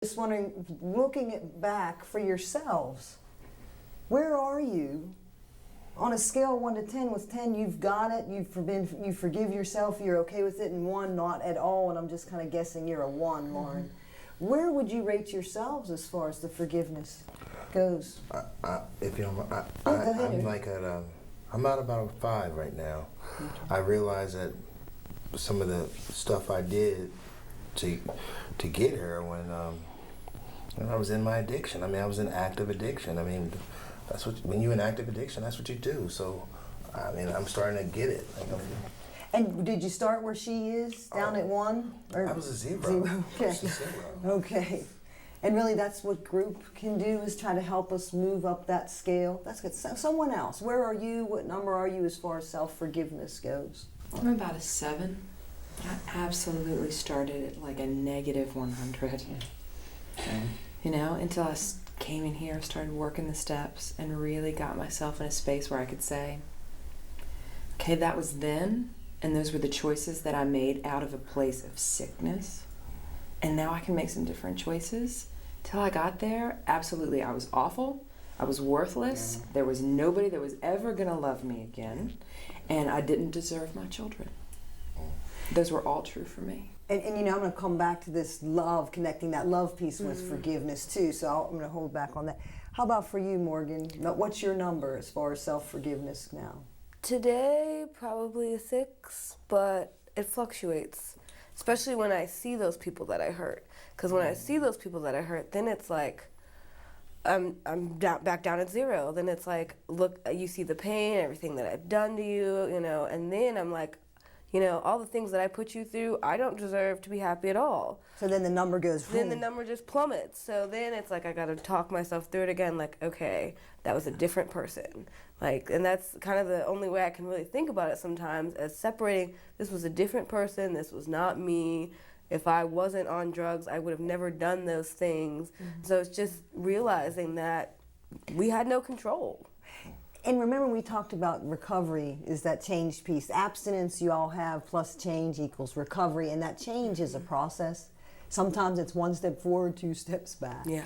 Just wondering, looking it back for yourselves, where are you on a scale of 1 to 10? With 10, you've got it, you forgive yourself, you're okay with it, and 1, not at all, and I'm just kind of guessing you're a 1, Lauren. Where would you rate yourselves as far as the forgiveness goes? If you don't, ahead. I'm like at I'm at about a 5 right now. Okay. I realize that some of the stuff I did to get heroin, I was in my addiction. I mean, I was in active addiction. I mean, that's what, when you're in active addiction, that's what you do. So, I mean, I'm starting to get it. And did you start where she is, down at 1? Or I was a 0. Okay. I was a 0. Okay. And really that's what group can do, is try to help us move up that scale. That's good. Someone else, where are you? What number are you as far as self-forgiveness goes? I'm about a 7. I absolutely started at like a negative 100. Okay. You know, until I came in here, started working the steps, and really got myself in a space where I could say, okay, that was then, and those were the choices that I made out of a place of sickness, and now I can make some different choices. Till I got there, absolutely, I was awful, I was worthless, there was nobody that was ever gonna love me again, and I didn't deserve my children. Those were all true for me. And you know, I'm going to come back to this love, connecting that love piece with forgiveness too, so I'm going to hold back on that. How about for you, Morgan? What's your number as far as self-forgiveness now? Today, probably a 6, but it fluctuates, especially when I see those people that I hurt. Because when I see those people that I hurt, then it's like, I'm back down at 0. Then it's like, look, you see the pain, everything that I've done to you, you know, and then I'm like, you know, all the things that I put you through, I don't deserve to be happy at all. So then the number goes Then the number just plummets. So then it's like I got to talk myself through it again, like, okay, that was a different person. Like, and that's kind of the only way I can really think about it sometimes, as separating, this was a different person, this was not me. If I wasn't on drugs, I would have never done those things. So it's just realizing that we had no control. And remember, we talked about recovery is that change piece. Abstinence you all have plus change equals recovery, and that change is a process. Sometimes it's 1 step forward, 2 steps back. Yeah.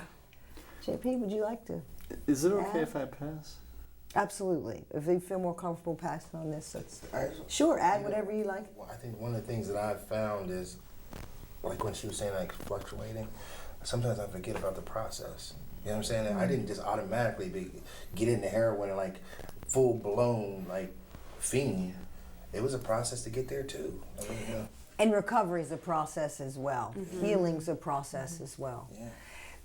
JP, would you like to? Is it okay if I pass? Absolutely. If you feel more comfortable passing on this, that's Sure, add whatever you like. Well, I think one of the things that I've found is, like when she was saying like fluctuating, sometimes I forget about the process. You know what I'm saying? I didn't just automatically get into heroin and like full blown like fiend. It was a process to get there too. I mean, you know. And recovery is a process as well. Healing's a process as well. Yeah.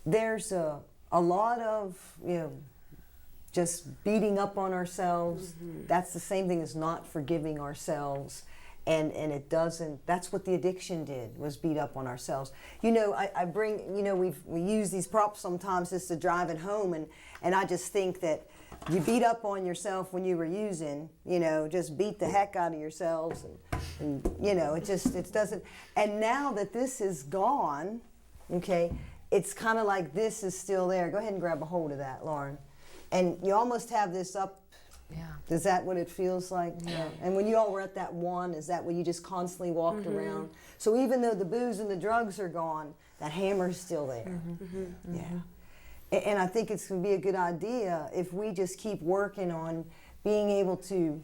There's a lot of, you know, just beating up on ourselves. That's the same thing as not forgiving ourselves. And it doesn't, that's what the addiction did, was beat up on ourselves. You know, I bring, you know, we use these props sometimes just to drive it home, and I just think that you beat up on yourself when you were using, you know, just beat the heck out of yourselves, and you know, it doesn't, and now that this is gone, okay, it's kind of like this is still there. Go ahead and grab a hold of that, Lauren. And you almost have this up. Yeah. Is that what it feels like? Yeah. And when you all were at that 1, is that what you just constantly walked around? So even though the booze and the drugs are gone, that hammer's still there. Yeah. And I think it's going to be a good idea if we just keep working on being able to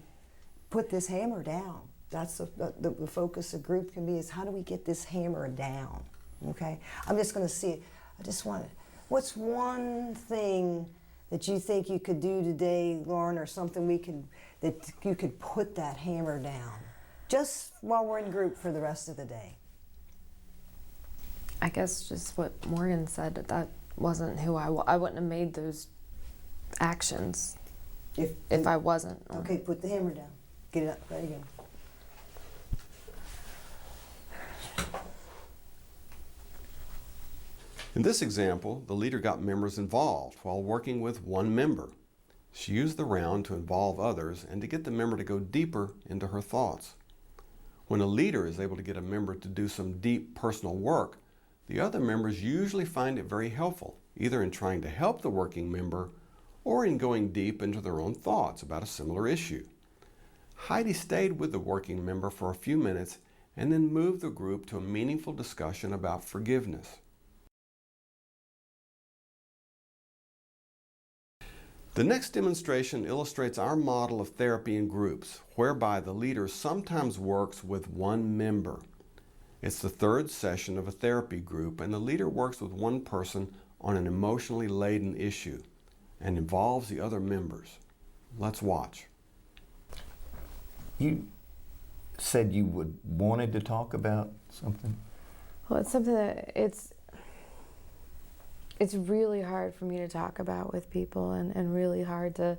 put this hammer down. That's the focus of group can be, is how do we get this hammer down? Okay. I'm just going to see it. I just want to, what's one thing that you think you could do today, Lauren, or something that you could put that hammer down, just while we're in group for the rest of the day? I guess just what Morgan said, that wasn't who I wouldn't have made those actions if I wasn't. Okay, put the hammer down. Get it up. There you go. In this example, the leader got members involved while working with one member. She used the round to involve others and to get the member to go deeper into her thoughts. When a leader is able to get a member to do some deep personal work, the other members usually find it very helpful, either in trying to help the working member or in going deep into their own thoughts about a similar issue. Heidi stayed with the working member for a few minutes and then moved the group to a meaningful discussion about forgiveness. The next demonstration illustrates our model of therapy in groups, whereby the leader sometimes works with one member. It's the third session of a therapy group, and the leader works with one person on an emotionally laden issue and involves the other members. Let's watch. You said you wanted to talk about something? Well, it's something that it's really hard for me to talk about with people, and really hard to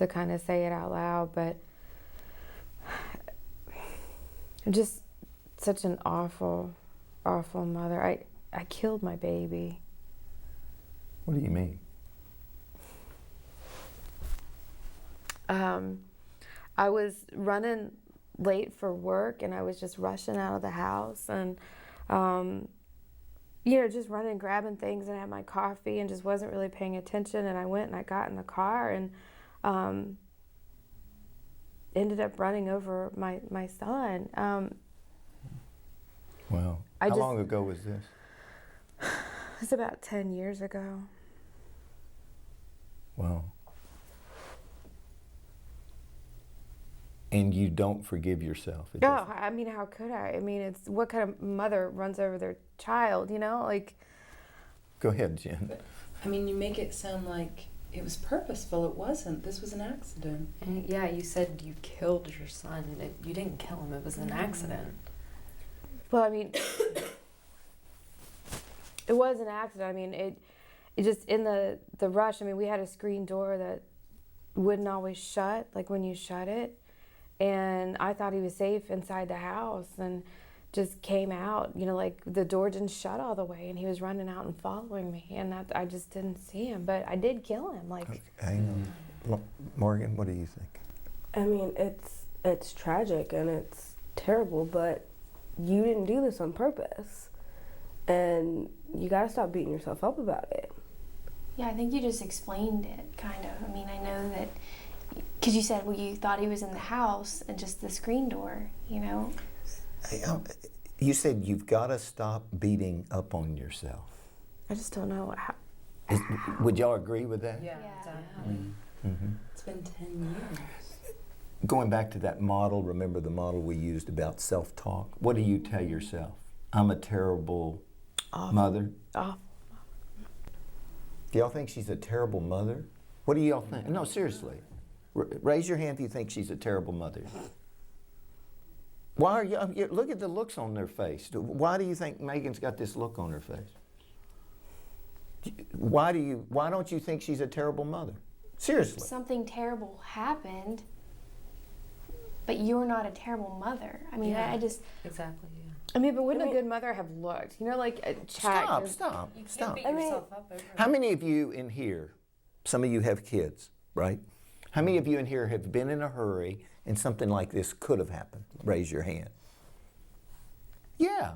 kind of say it out loud, but I'm just such an awful mother. I killed my baby. What do you mean? I was running late for work, and I was just rushing out of the house, and just running, grabbing things, and I had my coffee and just wasn't really paying attention, and I went and I got in the car and ended up running over my son. Wow. How long ago was this? It's about 10 years ago. Wow. And you don't forgive yourself? No, I mean, how could I? I mean, it's what kind of mother runs over their child, like... Go ahead, Jen. But, I mean, you make it sound like it was purposeful. It wasn't. This was an accident. And yeah, you said you killed your son. You didn't kill him. It was an accident. Well, I mean, it was an accident. I mean, it just, in the rush, I mean, we had a screen door that wouldn't always shut, like when you shut it. And I thought he was safe inside the house, and just came out, like the door didn't shut all the way, and he was running out and following me, and I just didn't see him, but I did kill him. Like, okay, hang on. Morgan, what do you think? I mean, it's tragic and it's terrible, but you didn't do this on purpose, and you gotta stop beating yourself up about it. Yeah, I think you just explained it, kind of. I mean, I know that, because you said, well, you thought he was in the house and just the screen door, You said you've got to stop beating up on yourself. I just don't know how. Would y'all agree with that? Yeah, Definitely. Mm-hmm. It's been 10 years. Going back to that model, remember the model we used about self-talk? What do you tell yourself? I'm a terrible mother. Awful. Do y'all think she's a terrible mother? What do y'all think? No, seriously. Raise your hand if you think she's a terrible mother. Why are you, look at the looks on their face. Why do you think Megan's got this look on her face? Why don't you think she's a terrible mother? Seriously. Something terrible happened, but you're not a terrible mother. I mean, I just... Exactly, yeah. I mean, but wouldn't a good mother have looked? Like a child. Stop. Beat yourself up over How many of you in here, some of you have kids, right? How many of you in here have been in a hurry and something like this could have happened? Raise your hand. Yeah.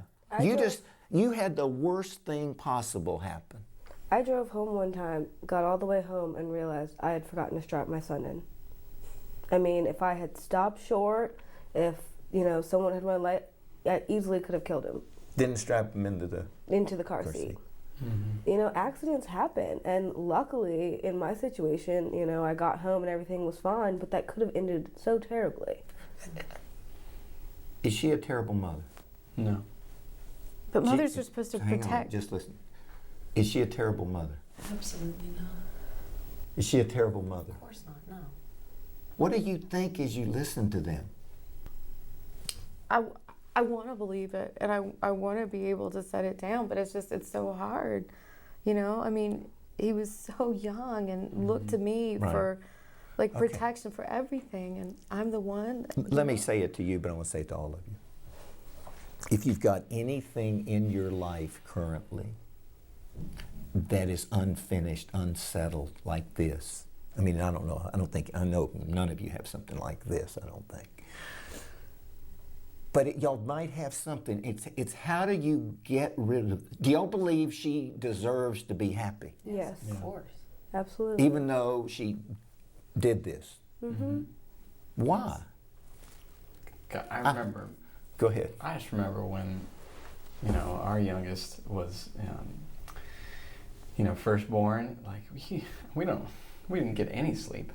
You had the worst thing possible happen. I drove home one time, got all the way home, and realized I had forgotten to strap my son in. I mean, if I had stopped short, if, someone had run late, I easily could have killed him. Didn't strap him into the car seat. Mm-hmm. Accidents happen, and luckily, in my situation, I got home and everything was fine, but that could have ended so terribly. Is she a terrible mother? No. But mothers are supposed to Hang protect. on, just listen. Is she a terrible mother? Absolutely not. Is she a terrible mother? Of course not, no. What do you think as you listen to them? I want to believe it, and I want to be able to set it down, but it's so hard, I mean, he was so young and looked to me for protection for everything, and I'm the one. Let me say it to you, but I want to say it to all of you. If you've got anything in your life currently that is unfinished, unsettled like this, I mean, I don't know, I know none of you have something like this, I don't think. But y'all might have something. It's how do you get rid of... Do y'all believe she deserves to be happy? Yes. Of course. Absolutely. Even though she did this? Mm-hmm. Why? I remember. Go ahead. I just remember when, our youngest was, first born. Like we we didn't get any sleep.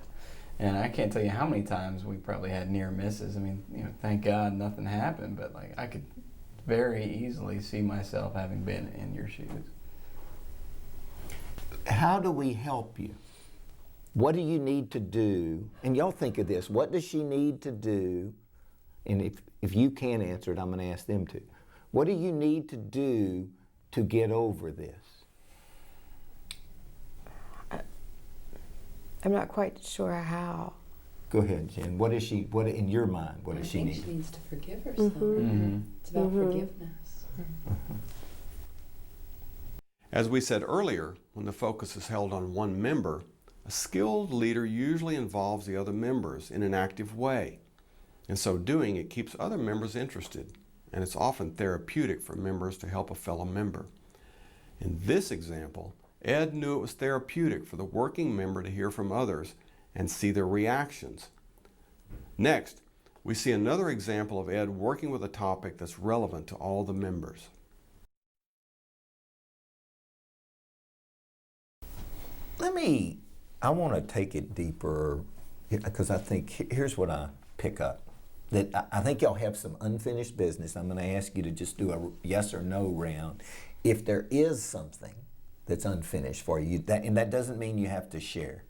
And I can't tell you how many times we probably had near misses. I mean, thank God nothing happened, but like I could very easily see myself having been in your shoes. How do we help you? What do you need to do? And y'all think of this. What does she need to do? And if you can't answer it, I'm going to ask them to. What do you need to do to get over this? I'm not quite sure how. Go ahead, Jen. What is she? What in your mind? What does she need? I think she needs to forgive herself. It's about forgiveness. As we said earlier, when the focus is held on one member, a skilled leader usually involves the other members in an active way. In so doing, it keeps other members interested, and it's often therapeutic for members to help a fellow member. In this example, Ed knew it was therapeutic for the working member to hear from others and see their reactions. Next, we see another example of Ed working with a topic that's relevant to all the members. I want to take it deeper because I think here's what I pick up. That I think y'all have some unfinished business. I'm going to ask you to just do a yes or no round. If there is something that's unfinished for you, and that doesn't mean you have to share.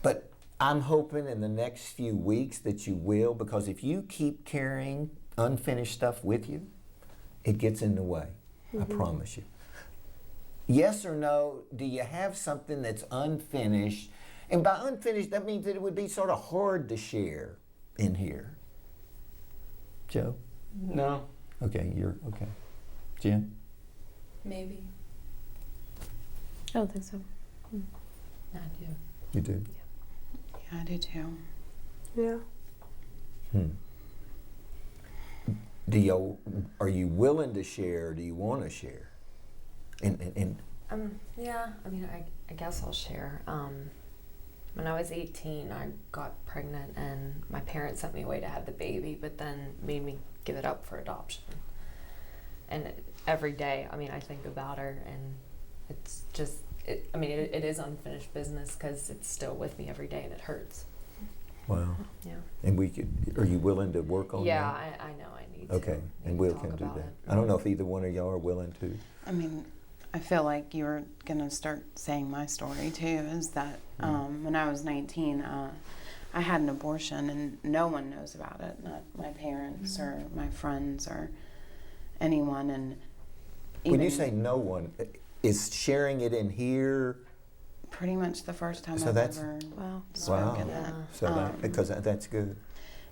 But I'm hoping in the next few weeks that you will, because if you keep carrying unfinished stuff with you, it gets in the way. I promise you. Yes or no, do you have something that's unfinished? And by unfinished, that means that it would be sort of hard to share in here. Joe? No. Okay, you're okay. Jen? Maybe. I don't think so. I do. You do? Yeah, I do too. Yeah. Are you willing to share, or do you want to share? Yeah, I mean, I guess I'll share. When I was 18, I got pregnant, and my parents sent me away to have the baby, but then made me give it up for adoption. And every day, I mean, I think about her, and it's just, it is unfinished business because it's still with me every day, and it hurts. Wow. Yeah. And are you willing to work on Yeah, that? I know I need to. Okay, and Need Will to can talk do about that. it. I don't know if either one of y'all are willing to. I mean, I feel like you were going to start saying my story too, is that when I was 19, I had an abortion and no one knows about it, not my parents or my friends or anyone. And When you say no one, is sharing it in here? pretty much the first time So I've that's- ever Wow. spoken Wow. it. So because that's good.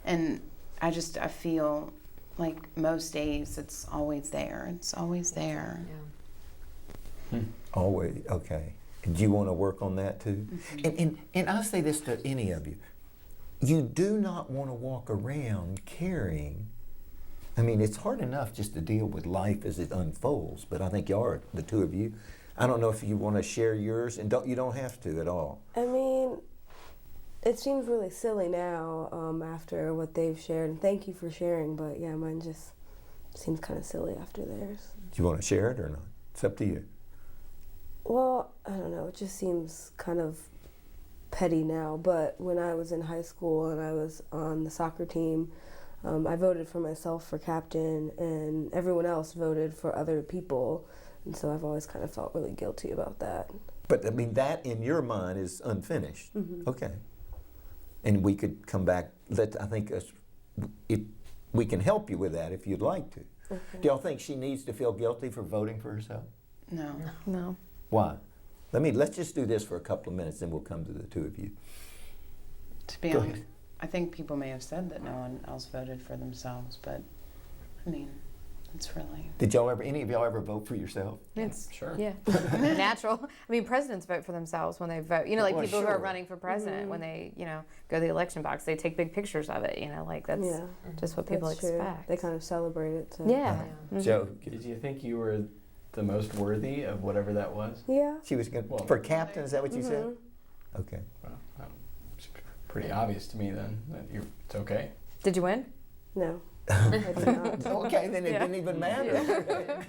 And I feel like most days it's always there. It's always there. Yeah. Always, okay. And do you want to work on that too? And I'll say this to any of you. You do not want to walk around carrying. I mean, it's hard enough just to deal with life as it unfolds, but I think y'all are, the two of you. I don't know if you want to share yours, and you don't have to at all. I mean, it seems really silly now after what they've shared. And thank you for sharing, but yeah, mine just seems kind of silly after theirs. Do you want to share it or not? It's up to you. Well, I don't know. It just seems kind of petty now. But when I was in high school and I was on the soccer team, I voted for myself for captain, and everyone else voted for other people. And so I've always kind of felt really guilty about that. But I mean, that in your mind is unfinished. Okay. And we could come back. I think we can help you with that if you'd like to. Okay. Do y'all think she needs to feel guilty for voting for herself? No. No. Why? Let's just do this for a couple of minutes, then we'll come to the two of you. To be Go honest, ahead. I think people may have said that no one else voted for themselves, but I mean, it's really. Did any of y'all ever vote for yourself? It's Sure. yeah, natural. I mean, presidents vote for themselves when they vote. You know, like Well, people who are sure. running for president when they, go to the election box, they take big pictures of it. Like that's Yeah, just what people that's true. expect. They kind of celebrate it. So. Yeah. Joe, Did you think you were the most worthy of whatever that was? Yeah. she was good Well, for captain. Is that what you said? Okay. Well, it's pretty obvious to me then that it's okay. Did you win? No. I did not. Okay, then it didn't even matter.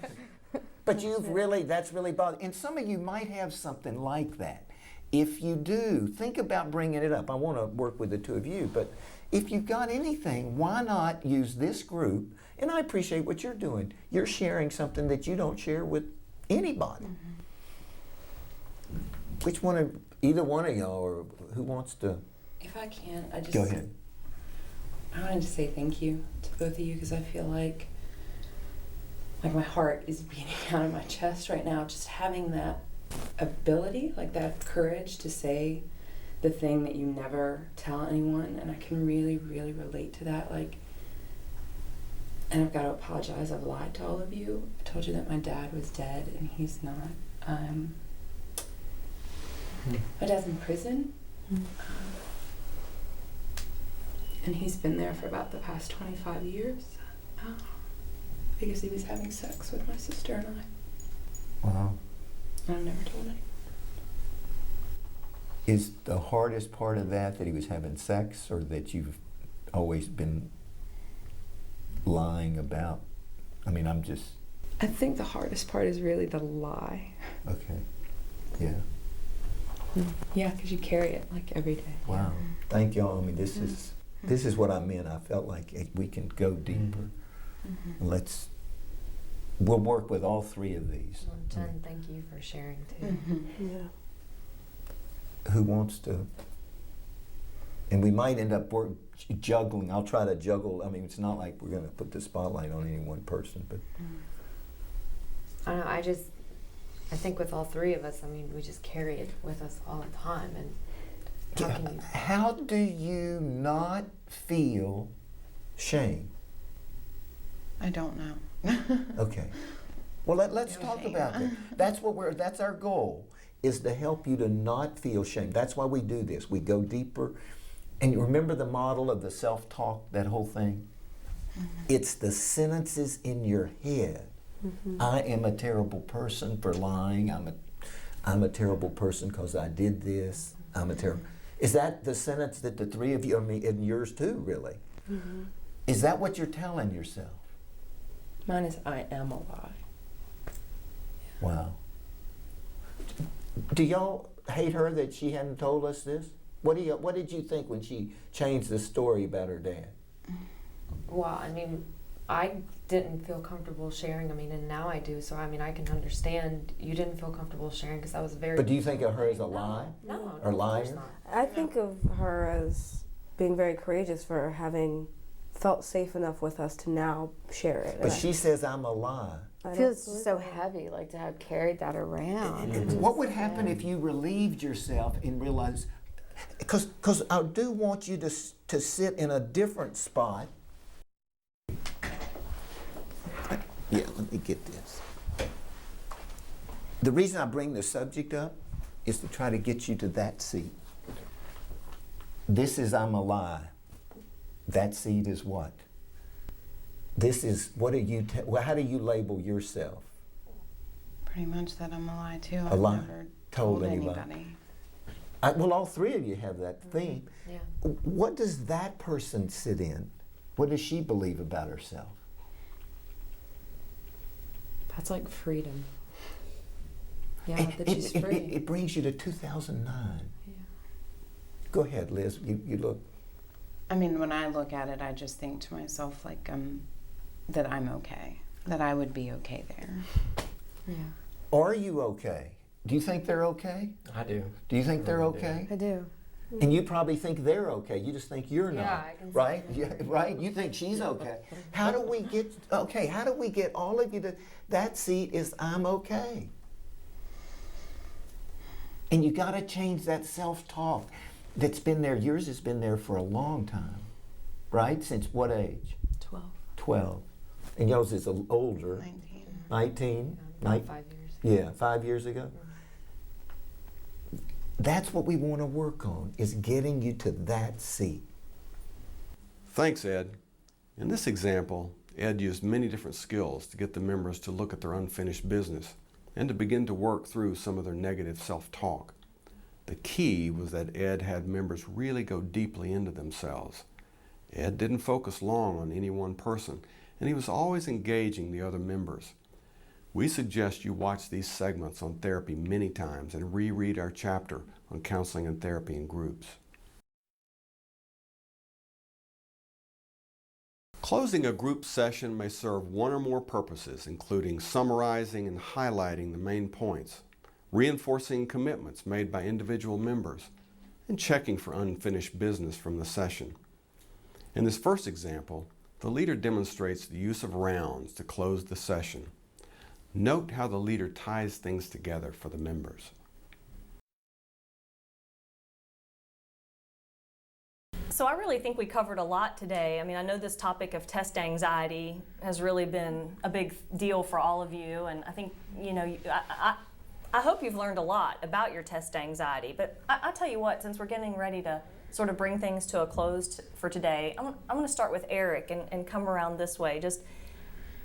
But that's really bothered. And some of you might have something like that. if you do, think about bringing it up. I want to work with the two of you, but if you've got anything, why not use this group? And I appreciate what you're doing. You're sharing something that you don't share with anybody. Which one of, either one of y'all, or who wants to? If I can, I just Go ahead. I wanted to say thank you to both of you because I feel like my heart is beating out of my chest right now. Just having that ability, like that courage to say the thing that you never tell anyone, and I can really, really relate to that. Like, and I've got to apologize. I've lied to all of you. I told you that my dad was dead, and he's not. My dad's in prison. And he's been there for about the past 25 years because he was having sex with my sister and I. Wow. And I've never told anyone. Is the hardest part of that he was having sex, or that you've always been lying about? I mean, I'm just... I think the hardest part is really the lie. Okay. Yeah. Yeah, because you carry it like every day. Wow. Thank y'all. I mean, this is what I meant. I felt like we can go deeper. We'll work with all three of these. Well, Jen, thank you for sharing too. Who wants to? And we might end up juggling. I'll try to juggle. I mean, it's not like we're going to put the spotlight on any one person, but. I don't know, I think with all three of us, I mean, we just carry it with us all the time. And how do you not feel shame? I don't know. Okay. Well, let's talk about that. That's our goal, is to help you to not feel shame. That's why we do this. We go deeper. And you remember the model of the self-talk, that whole thing? It's the sentences in your head. I am a terrible person for lying. I'm a terrible person because I did this. I'm a terrible... Is that the sentence that the three of you, I mean, and yours too, really? Is that what you're telling yourself? Mine is I am a lie. Wow. Do y'all hate her that she hadn't told us this? What did you think when she changed the story about her dad? well, I mean, I didn't feel comfortable sharing. I mean, and now I do. So I mean, I can understand you didn't feel comfortable sharing because I was very. But do you think of her as a lie? No, or of course liar? not. I think of her as being very courageous for having felt safe enough with us to now share it. But she says I'm a lie. It feels so heavy, like to have carried that around. What would happen if you relieved yourself and realized, because I do want you to sit in a different spot. Yeah, let me get this. The reason I bring the subject up is to try to get you to that seat. This is I'm a lie. That seat is what? This is, what do you, how do you label yourself? Pretty much that I'm a lie too. A I've lie? never Told told anybody. anybody. Well, all three of you have that theme. Yeah. What does that person sit in? What does she believe about herself? That's like freedom. Yeah, And that she's free. it brings you to 2009. Yeah. Go ahead, Liz. You look. I mean, when I look at it, I just think to myself, like, that I'm okay. That I would be okay there. Yeah. Are you okay? Do you think they're okay? I do. Do you think they're really okay? I do. And you probably think they're okay. You just think you're not. I can see Right? that. Yeah, right? You think she's okay. How do we get all of you to that seat is I'm okay? And you got to change that self-talk that's been there. Yours has been there for a long time, right? Since what age? 12. 12. And yours is older. 19. 19? About 5 years. Yeah, 5 years ago. That's what we want to work on, is getting you to that seat. Thanks, Ed. In this example, Ed used many different skills to get the members to look at their unfinished business and to begin to work through some of their negative self-talk. The key was that Ed had members really go deeply into themselves. Ed didn't focus long on any one person, and he was always engaging the other members. We suggest you watch these segments on therapy many times and reread our chapter on counseling and therapy in groups. Closing a group session may serve one or more purposes, including summarizing and highlighting the main points, reinforcing commitments made by individual members, and checking for unfinished business from the session. In this first example, the leader demonstrates the use of rounds to close the session. Note how the leader ties things together for the members. So I really think we covered a lot today. I mean, I know this topic of test anxiety has really been a big deal for all of you, and I think, you know, I hope you've learned a lot about your test anxiety. But I tell you what, since we're getting ready to sort of bring things to a close for today, I'm going to start with Eric and come around this way. Just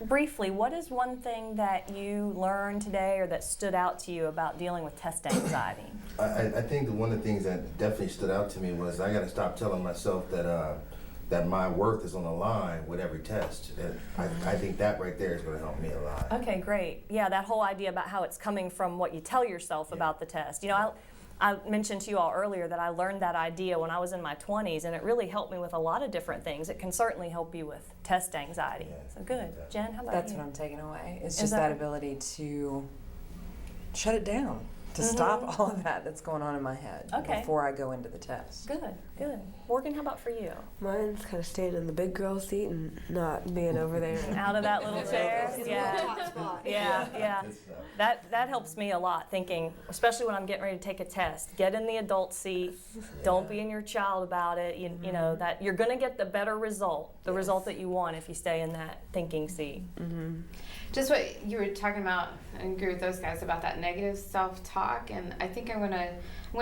briefly, what is one thing that you learned today or that stood out to you about dealing with test anxiety? I think that one of the things that definitely stood out to me was I got to stop telling myself that my worth is on the line with every test. I think that right there is going to help me a lot. Okay, great. Yeah, that whole idea about how it's coming from what you tell yourself about the test. You know, I mentioned to you all earlier that I learned that idea when I was in my 20s, and it really helped me with a lot of different things. It can certainly help you with test anxiety. So good. Jen, how about That's you? what I'm taking away. It's just that ability to shut it down, to stop all of that that's going on in my head before I go into the test. Good, good. Morgan, how about for you? Mine's kind of staying in the big girl seat and not being over there. Out of that little chair? Yeah. That helps me a lot, thinking, especially when I'm getting ready to take a test, get in the adult seat, don't be in your child about it. You know, that you're going to get the better result, the result that you want if you stay in that thinking seat. Just what you were talking about, I agree with those guys about that negative self-talk, and I think I'm gonna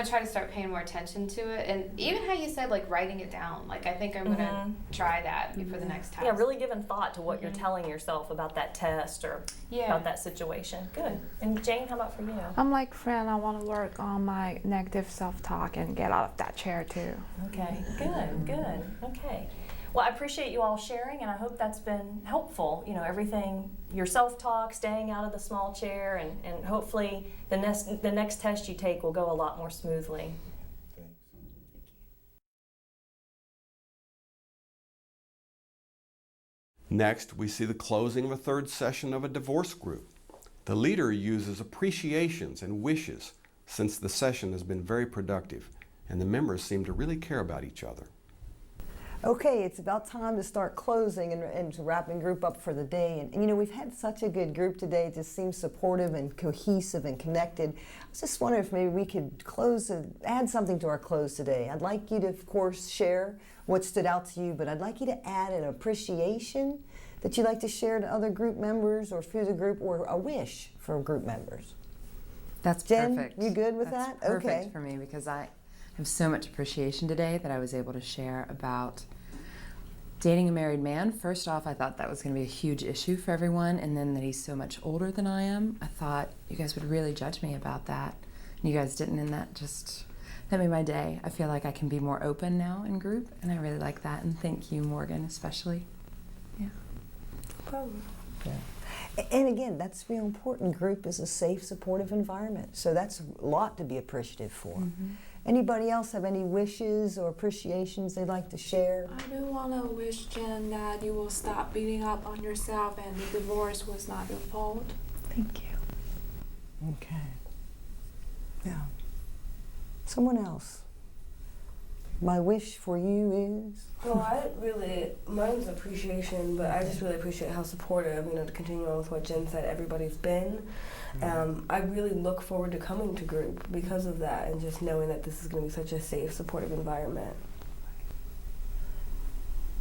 try to start paying more attention to it, and even how you said like writing it down. Like I think I'm gonna try that for the next test. Yeah, really giving thought to what you're telling yourself about that test or about that situation. Good. And Jane, how about for you? I'm like Fran, I want to work on my negative self-talk and get out of that chair too. Okay, good. Okay. Well, I appreciate you all sharing, and I hope that's been helpful. You know, everything, your self-talk, staying out of the small chair, and hopefully the next test you take will go a lot more smoothly. Next, we see the closing of a third session of a divorce group. The leader uses appreciations and wishes since the session has been very productive, and the members seem to really care about each other. Okay, it's about time to start closing and wrapping group up for the day. And you know, we've had such a good group today. It just seems supportive and cohesive and connected. I was just wondering if maybe we could close and add something to our close today. I'd like you to, of course, share what stood out to you, but I'd like you to add an appreciation that you'd like to share to other group members or through the group, or a wish for group members. That's Jen, perfect. you good with That's that? Perfect Okay. for me, because I have so much appreciation today that I was able to share about dating a married man. First off, I thought that was going to be a huge issue for everyone, and then that he's so much older than I am. I thought you guys would really judge me about that, and you guys didn't, and that made my day. I feel like I can be more open now in group, and I really like that, and thank you, Morgan, especially. Yeah. Probably. Yeah. And again, that's real important. Group is a safe, supportive environment, so that's a lot to be appreciative for. Anybody else have any wishes or appreciations they'd like to share? I do want to wish Jen that you will stop beating up on yourself and the divorce was not your fault. Thank you. Okay. Yeah. Someone else. My wish for you is? Well, mine's appreciation, but I just really appreciate how supportive, to continue on with what Jen said, everybody's been. I really look forward to coming to group because of that, and just knowing that this is going to be such a safe, supportive environment.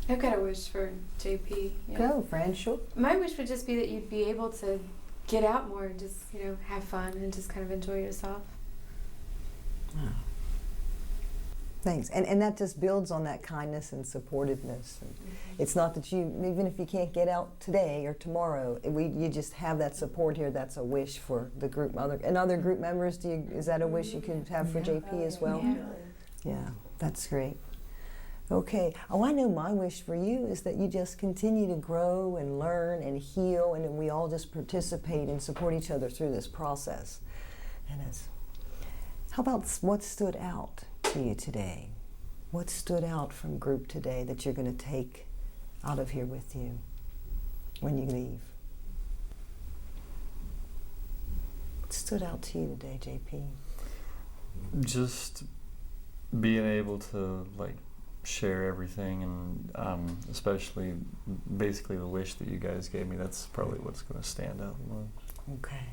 I've got a wish for JP. Go, Fran, sure. My wish would just be that you'd be able to get out more and just, have fun and just kind of enjoy yourself. Wow. Thanks. And that just builds on that kindness and supportiveness. And it's not that even if you can't get out today or tomorrow, you just have that support here. That's a wish for the group. Other group members, is that a wish you could have for JP as well? Yeah, that's great. Okay. Oh, I know my wish for you is that you just continue to grow and learn and heal, and we all just participate and support each other through this process. And How about what stood out to you today? What stood out from group today that you're going to take out of here with you when you leave? What stood out to you today, JP? Just being able to share everything, and especially basically the wish that you guys gave me. That's probably what's going to stand out the most. Okay.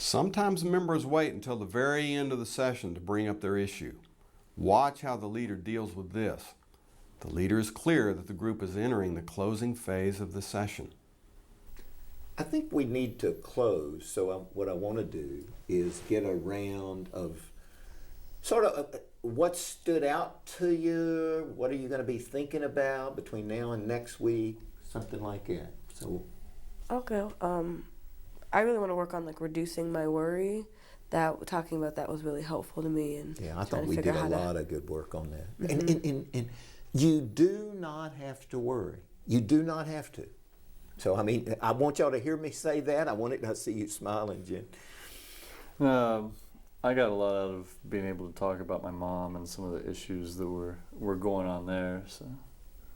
Sometimes members wait until the very end of the session to bring up their issue. Watch how the leader deals with this. The leader is clear that the group is entering the closing phase of the session. I think we need to close, so what I want to do is get a round of sort of what stood out to you, what are you going to be thinking about between now and next week, something like that. So, Okay. I really want to work on reducing my worry. Talking about that was really helpful to me. And yeah, I thought we did a lot of good work on that. Mm-hmm. And you do not have to worry. You do not have to. So, I mean, I want y'all to hear me say that. I want to see you smiling, Jen. I got a lot out of being able to talk about my mom and some of the issues that were going on there. So.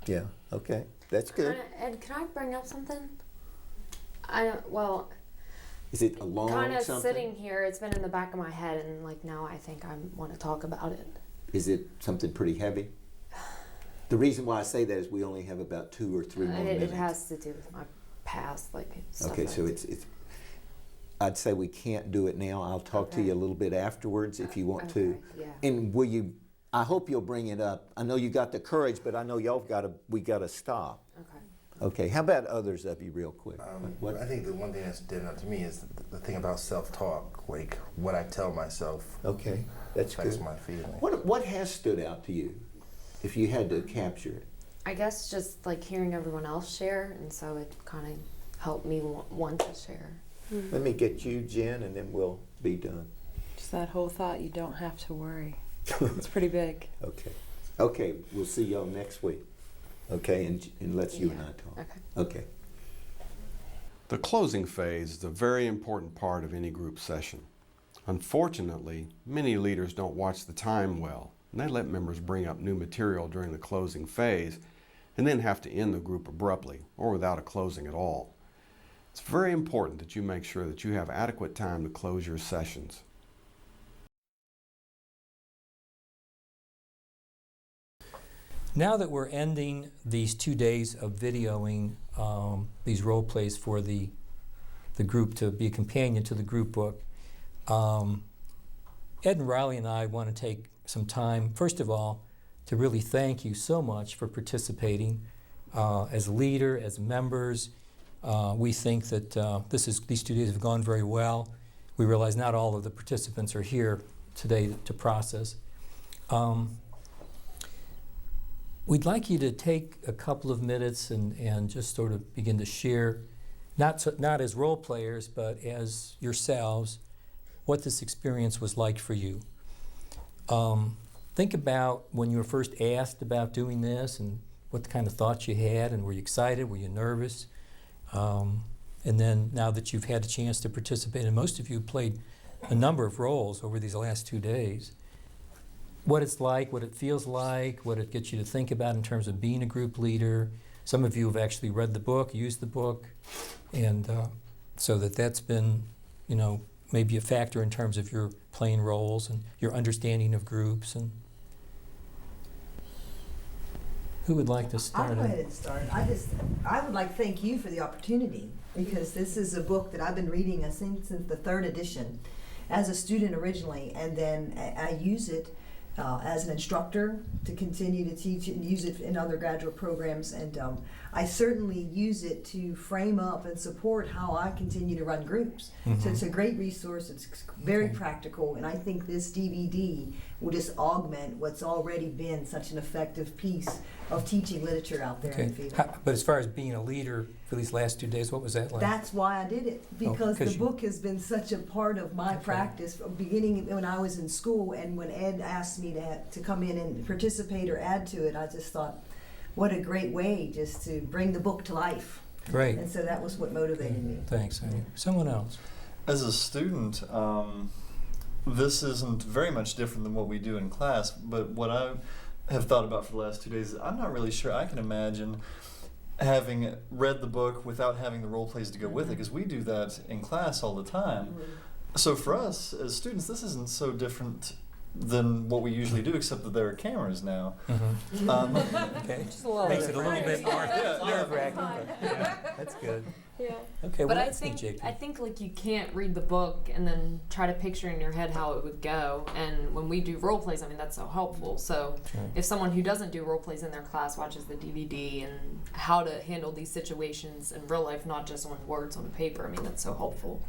Yeah, okay. That's good. Ed, can I bring up something? Is it a long kind of something? sitting here, it's been in the back of my head, and now I think I want to talk about it. Is it something pretty heavy? The reason why I say that is we only have about 2 or 3 more minutes. It has to do with my past, stuff. Okay, so it's. I'd say we can't do it now. I'll talk to you a little bit afterwards if you want to. Yeah. And will you? I hope you'll bring it up. I know you got the courage, but I know we got to stop. Okay. Okay. How about others of you, real quick? What? I think the one thing that's stood out to me is the thing about self-talk, what I tell myself. Okay, that's affects good. my feelings. What has stood out to you, if you had to capture it? I guess just hearing everyone else share, and so it kind of helped me want to share. Let me get you, Jen, and then we'll be done. Just that whole thought, you don't have to worry. It's pretty big. Okay. Okay, we'll see y'all next week. Okay, and let's you and I talk. Okay. Okay. The closing phase is a very important part of any group session. Unfortunately, many leaders don't watch the time well, and they let members bring up new material during the closing phase and then have to end the group abruptly or without a closing at all. It's very important that you make sure that you have adequate time to close your sessions. Now that we're ending these 2 days of videoing these role plays for the group to be a companion to the group book, Ed and Riley and I want to take some time, first of all, to really thank you so much for participating as a leader, as members. We think that these 2 days have gone very well. We realize not all of the participants are here today to process. We'd like you to take a couple of minutes and just sort of begin to share, not as role players, but as yourselves, what this experience was like for you. Think about when you were first asked about doing this and what kind of thoughts you had, and were you excited, were you nervous? And then now that you've had a chance to participate, and most of you played a number of roles over these last 2 days, what it's like, what it feels like, what it gets you to think about in terms of being a group leader. Some of you have actually read the book, used the book, and so that's been, maybe a factor in terms of your playing roles and your understanding of groups. And who would like to start? I'll go ahead and start. I would like to thank you for the opportunity, because this is a book that I've been reading, I think, since the 3rd edition as a student originally, and then I use it as an instructor to continue to teach and use it in other graduate programs, and I certainly use it to frame up and support how I continue to run groups. Mm-hmm. So it's a great resource, it's very practical, and I think this DVD will just augment what's already been such an effective piece of teaching literature out there in the field. But as far as being a leader for these last 2 days, what was that like? That's why I did it, because the book has been such a part of my practice, beginning when I was in school, and when Ed asked me to come in and participate or add to it, I just thought, what a great way just to bring the book to life Great. And so that was what motivated me. Thanks, honey. Someone else. As a student, this isn't very much different than what we do in class, but what I have thought about for the last 2 days is I'm not really sure I can imagine having read the book without having the role plays to go with it, because we do that in class all the time. So for us as students, this isn't so different than what we usually do, except that there are cameras now. Okay. Just a little Makes it a little bit more Yeah. nerve-wracking, but yeah, that's good. Yeah. Okay, But well, I let's see, think Jacob. like you can't read the book and then try to picture in your head how it would go. And when we do role plays, I mean that's so helpful. So Sure. if someone who doesn't do role plays in their class watches the DVD and how to handle these situations in real life, not just on words on paper, I mean that's so helpful.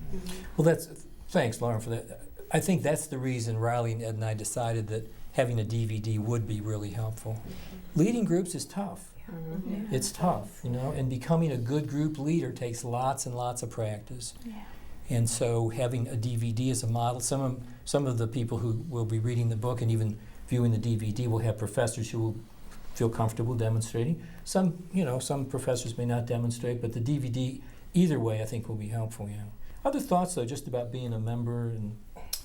Well, thanks, Lauren, for that. I think that's the reason Riley and Ed and I decided that having a DVD would be really helpful. Leading groups is tough. It's tough, you know, and becoming a good group leader takes lots and lots of practice. And so having a DVD as a model, some of the people who will be reading the book and even viewing the DVD will have professors who will feel comfortable demonstrating. Some professors may not demonstrate, but the DVD, either way, I think will be helpful, yeah. Other thoughts, though, just about being a member and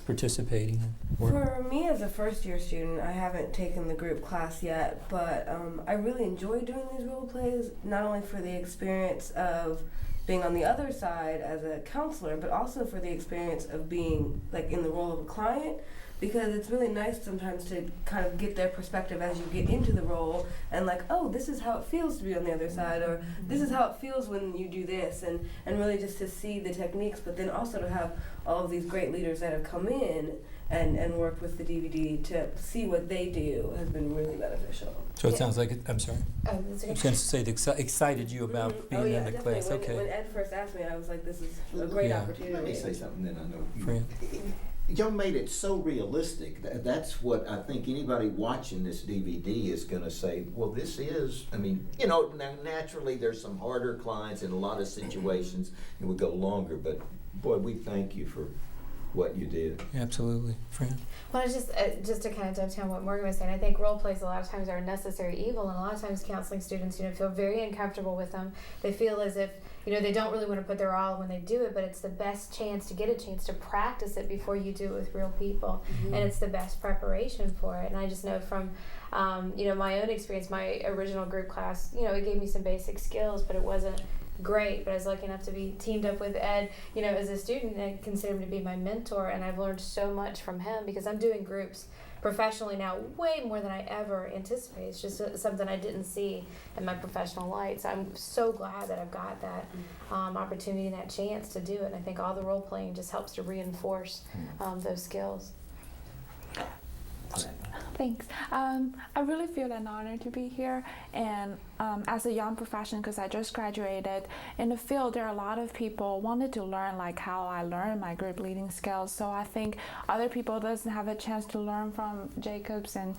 participating? For me as a first-year student, I haven't taken the group class yet, but I really enjoy doing these role plays, not only for the experience of being on the other side as a counselor, but also for the experience of being like in the role of a client, because it's really nice sometimes to kind of get their perspective as you get into the role and like, oh, this is how it feels to be on the other side, or this is how it feels when you do this, and really just to see the techniques, but then also to have all of these great leaders that have come in and worked with the DVD to see what they do has been really beneficial. So it sounds like I'm sorry. Oh, that's okay. I was going to say it excited you about being in the definitely. class. Okay. When Ed first asked me, I was like, this is a great opportunity. Let me say something then I know you. Fran. Y'all made it so realistic. That's what I think anybody watching this DVD is going to say, well, this is, I mean, you know, now naturally there's some harder clients in a lot of situations and would go longer, but boy, we thank you for what you did. Absolutely. Fran? Well, it's just to kind of dovetail on what Morgan was saying, I think role plays a lot of times are a necessary evil, and a lot of times counseling students, feel very uncomfortable with them. They feel as if, they don't really want to put their all when they do it, but it's the best chance to get a chance to practice it before you do it with real people, and it's the best preparation for it. And I just know from, my own experience, my original group class, it gave me some basic skills, but it wasn't great. But I was lucky enough to be teamed up with Ed, as a student, and I consider him to be my mentor, and I've learned so much from him because I'm doing groups professionally now way more than I ever anticipated. It's just something I didn't see in my professional life. So I'm so glad that I've got that opportunity and that chance to do it. And I think all the role playing just helps to reinforce those skills. Thanks. I really feel an honor to be here, and as a young professional, because I just graduated in the field, there are a lot of people wanted to learn like how I learned my group leading skills. So I think other people doesn't have a chance to learn from Jacobs and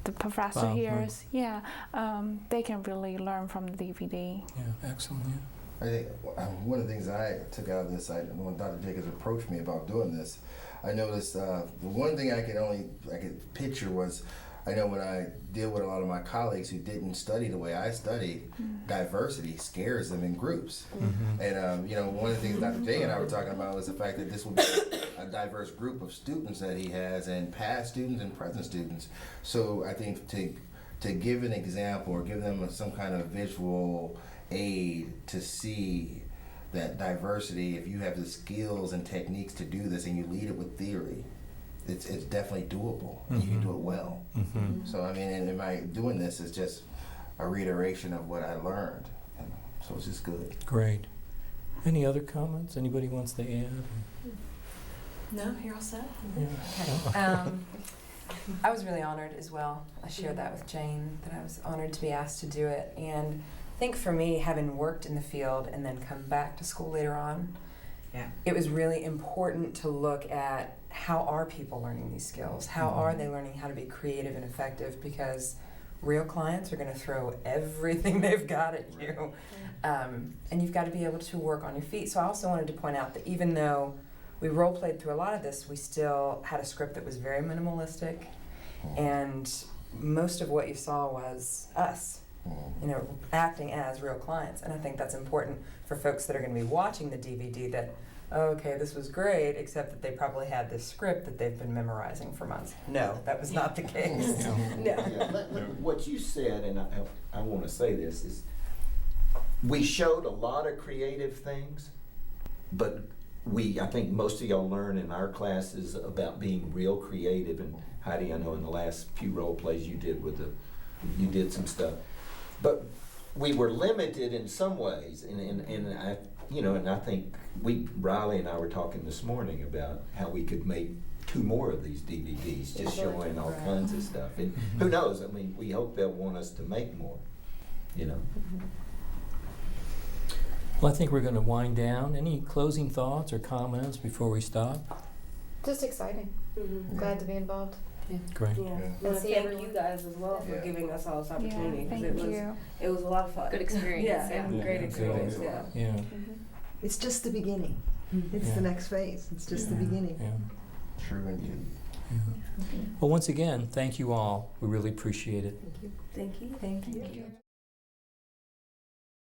the professor Wow, here. right. They can really learn from the DVD. Yeah, excellent. Yeah. I think one of the things I took out of this, when Dr. Jacobs approached me about doing this, I noticed the one thing I could picture was, I know when I deal with a lot of my colleagues who didn't study the way I studied, diversity scares them in groups. And one of the things Dr. J and I were talking about was the fact that this will be a diverse group of students that he has, and past students and present students. So I think to give an example or give them some kind of visual aid to see that diversity, if you have the skills and techniques to do this and you lead it with theory, it's definitely doable, and you can do it well. So I mean, and my doing this is just a reiteration of what I learned, and so it's just good. Great. Any other comments? Anybody wants to add? No, you're all set. Yeah. Okay. I was really honored as well. I shared that with Jane, that I was honored to be asked to do it. And I think for me, having worked in the field and then come back to school later on, it was really important to look at how are people learning these skills? How are they learning how to be creative and effective? Because real clients are going to throw everything they've got at you. And you've got to be able to work on your feet. So I also wanted to point out that even though we role played through a lot of this, we still had a script that was very minimalistic, and most of what you saw was us. you know, acting as real clients. And I think that's important for folks that are going to be watching the DVD that, oh, okay, this was great, except that they probably had this script that they've been memorizing for months. No, that was not the case. No. What you said, and I want to say this, is we showed a lot of creative things, but I think most of y'all learn in our classes about being real creative. And Heidi, I know in the last few role plays you did some stuff, but we were limited in some ways, and I think Riley and I were talking this morning about how we could make 2 more of these DVDs, just showing all kinds of stuff. And who knows? I mean, we hope they'll want us to make more. You know. Well, I think we're going to wind down. Any closing thoughts or comments before we stop? Just exciting. Glad to be involved. Great. And thank you guys as well for giving us all this opportunity, because it was a lot of fun. Good experience. And great experience. Yeah. It's just the beginning. It's the next phase. It's just the beginning. Yeah. True indeed. Well, once again, thank you all. We really appreciate it. Thank you. Thank you.